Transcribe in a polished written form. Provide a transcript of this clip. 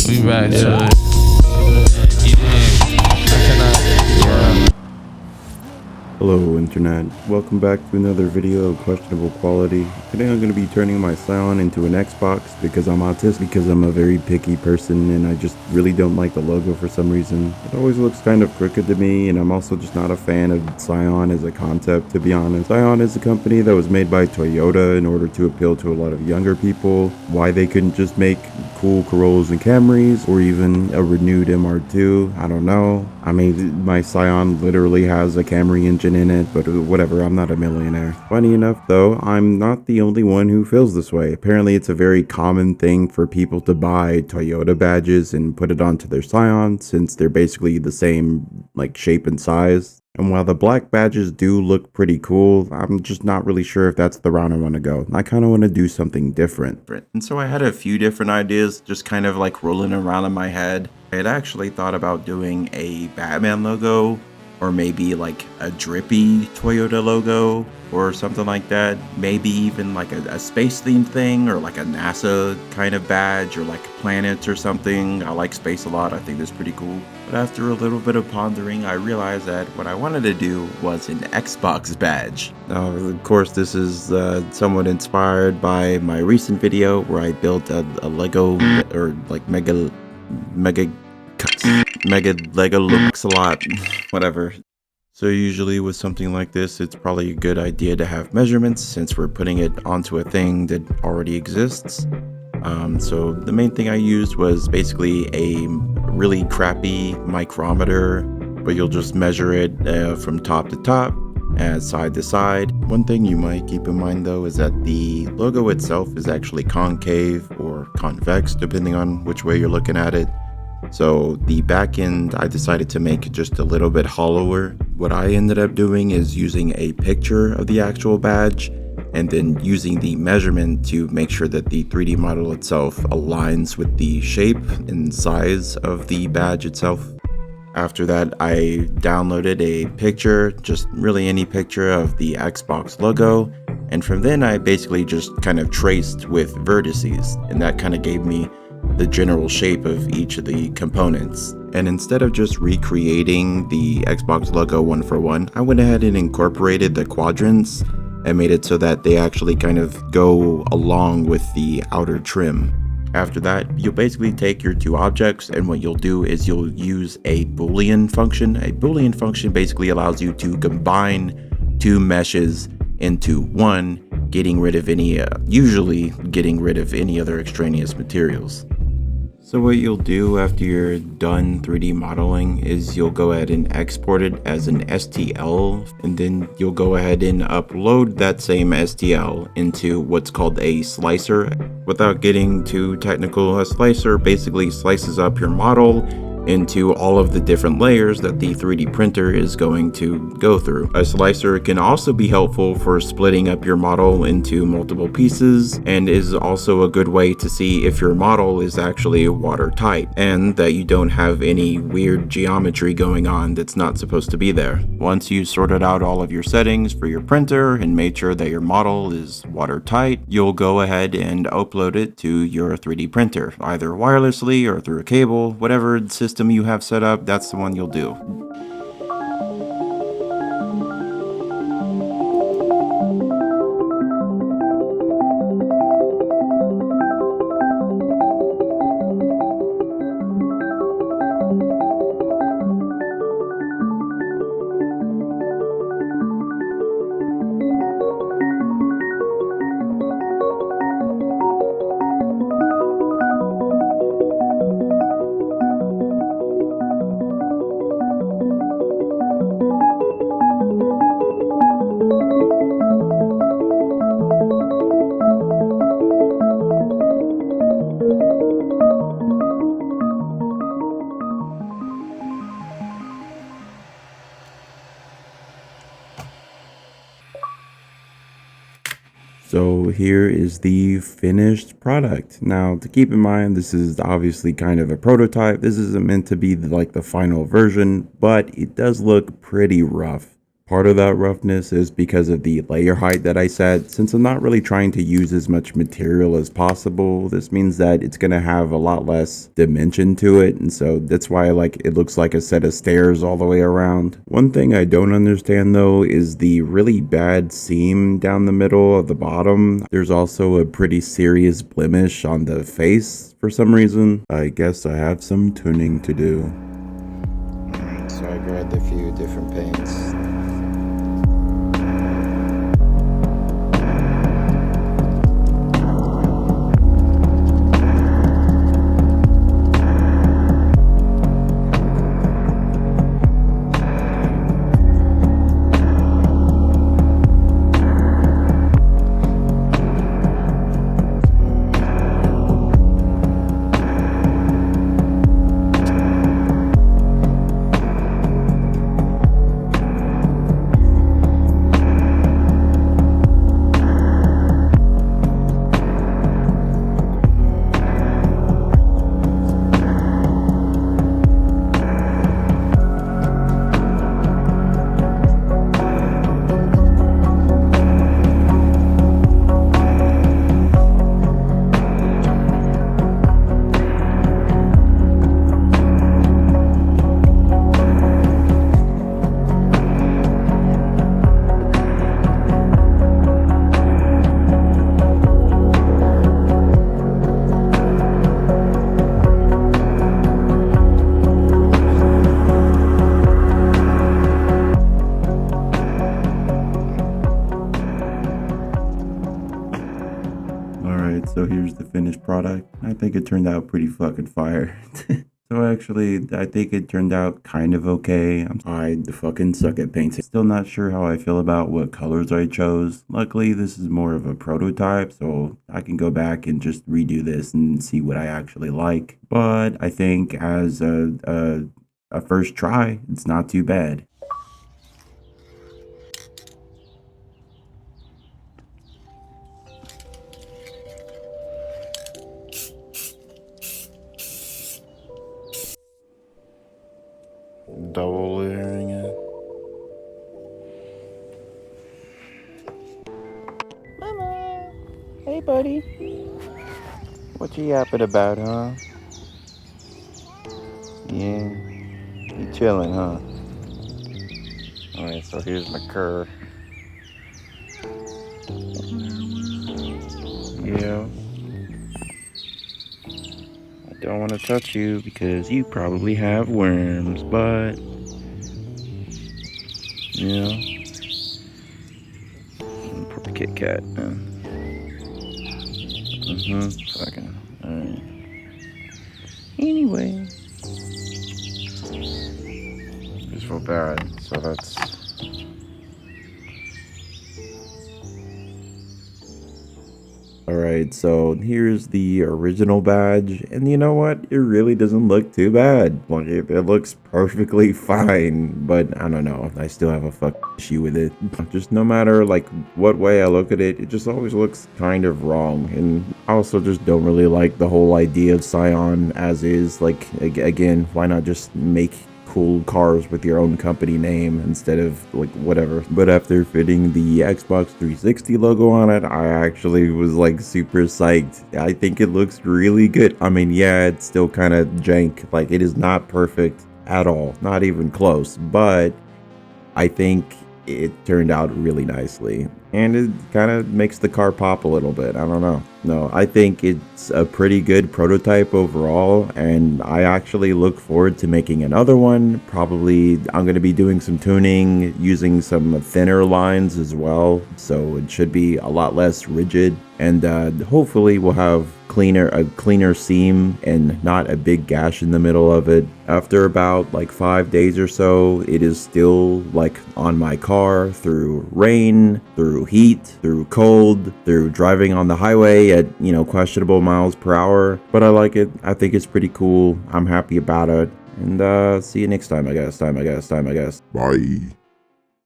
We back to it. Hello Internet, welcome back to another video of questionable quality. Today I'm going to be turning my Scion into an Xbox because I'm autistic, because I'm a very picky person and I just really don't like the logo for some reason. It always looks kind of crooked to me, and I'm also just not a fan of Scion as a concept, to be honest. Scion is a company that was made by Toyota in order to appeal to a lot of younger people. Why they couldn't just make cool Corollas and Camrys or even a renewed MR2, I don't know. I mean, my Scion literally has a Camry engine in it, but whatever, I'm not a millionaire. Funny enough though, I'm not the only one who feels this way. Apparently it's a very common thing for people to buy Toyota badges and put it onto their Scion, since they're basically the same like shape and size. And while the black badges do look pretty cool, I'm just not really sure if that's the route I want to go. I kind of want to do something different. And so I had a few different ideas just kind of like rolling around in my head. I had actually thought about doing a Batman logo, or maybe like a drippy Toyota logo or something like that. Maybe even like a space themed thing, or like a NASA kind of badge, or like planets or something. I like space a lot. I think that's pretty cool. But after a little bit of pondering, I realized that what I wanted to do was an Xbox badge. Now, of course, this is somewhat inspired by my recent video where I built a Lego, or like mega Lego looks a lot, whatever. So usually with something like this, it's probably a good idea to have measurements, since we're putting it onto a thing that already exists. So the main thing I used was basically a really crappy micrometer, but you'll just measure it from top to top and side to side. One thing you might keep in mind though is that the logo itself is actually concave or convex, depending on which way you're looking at it. So the back end, I decided to make it just a little bit hollower. What I ended up doing is using a picture of the actual badge, and then using the measurement to make sure that the 3D model itself aligns with the shape and size of the badge itself. After that, I downloaded a picture, just really any picture of the Xbox logo, and from then I basically just kind of traced with vertices, and that kind of gave me the general shape of each of the components. And instead of just recreating the Xbox logo one for one, I went ahead and incorporated the quadrants and made it so that they actually kind of go along with the outer trim. After that, you'll basically take your two objects, and what you'll do is you'll use a Boolean function. A Boolean function basically allows you to combine two meshes into one, getting rid of any, usually getting rid of any other extraneous materials. So what you'll do after you're done 3D modeling is you'll go ahead and export it as an STL, and then you'll go ahead and upload that same STL into what's called a slicer. Without getting too technical, a slicer basically slices up your model into all of the different layers that the 3D printer is going to go through. A slicer can also be helpful for splitting up your model into multiple pieces, and is also a good way to see if your model is actually watertight and that you don't have any weird geometry going on that's not supposed to be there. Once you sorted out all of your settings for your printer and made sure that your model is watertight, you'll go ahead and upload it to your 3D printer, either wirelessly or through a cable, whatever system you have set up, that's the one you'll do. So here is the finished product. Now, to keep in mind, this is obviously kind of a prototype. This isn't meant to be like the final version, but it does look pretty rough. Part of that roughness is because of the layer height that I set. Since I'm not really trying to use as much material as possible, this means that it's going to have a lot less dimension to it, and so that's why it looks like a set of stairs all the way around. One thing I don't understand though is the really bad seam down the middle of the bottom. There's also a pretty serious blemish on the face for some reason. I guess I have some tuning to do. So I grabbed a few different paints. Alright, so here's the finished product. I think it turned out pretty fucking fire. So actually, I think it turned out kind of okay. I fucking suck at painting. Still not sure how I feel about what colors I chose. Luckily, this is more of a prototype, so I can go back and just redo this and see what I actually like. But I think as a first try, it's not too bad. Double layering it. Mama! Hey, buddy. What you yapping about, huh? Yeah. You chilling, huh? Alright, so here's my cur. Yeah. I don't want to touch you because you probably have worms, but yeah. Poor Kit Kat. Fucking. Alright. Anyway. Just feel bad, so that's. Alright, so here's the original badge, and you know what? It really doesn't look too bad. Like, it looks perfectly fine, but I don't know. I still have a fuck issue with it. Just no matter, what way I look at it, it just always looks kind of wrong, and I also just don't really like the whole idea of Scion as is. Again, why not just make cool cars with your own company name instead of whatever. But after fitting the Xbox 360 logo on it, I actually was super psyched. I think it looks really good. I mean, yeah, it's still kind of jank. It is not perfect at all, not even close, but I think it turned out really nicely, and it kind of makes the car pop a little bit. I don't know. No, I think it's a pretty good prototype overall, and I actually look forward to making another one. Probably I'm going to be doing some tuning, using some thinner lines as well, so it should be a lot less rigid, and hopefully we'll have a cleaner seam and not a big gash in the middle of it. After about 5 days or so, it is still on my car through rain, through heat, through cold, through driving on the highway at questionable miles per hour, but I like it. I think it's pretty cool. I'm happy about it, and see you next time, I guess. Bye.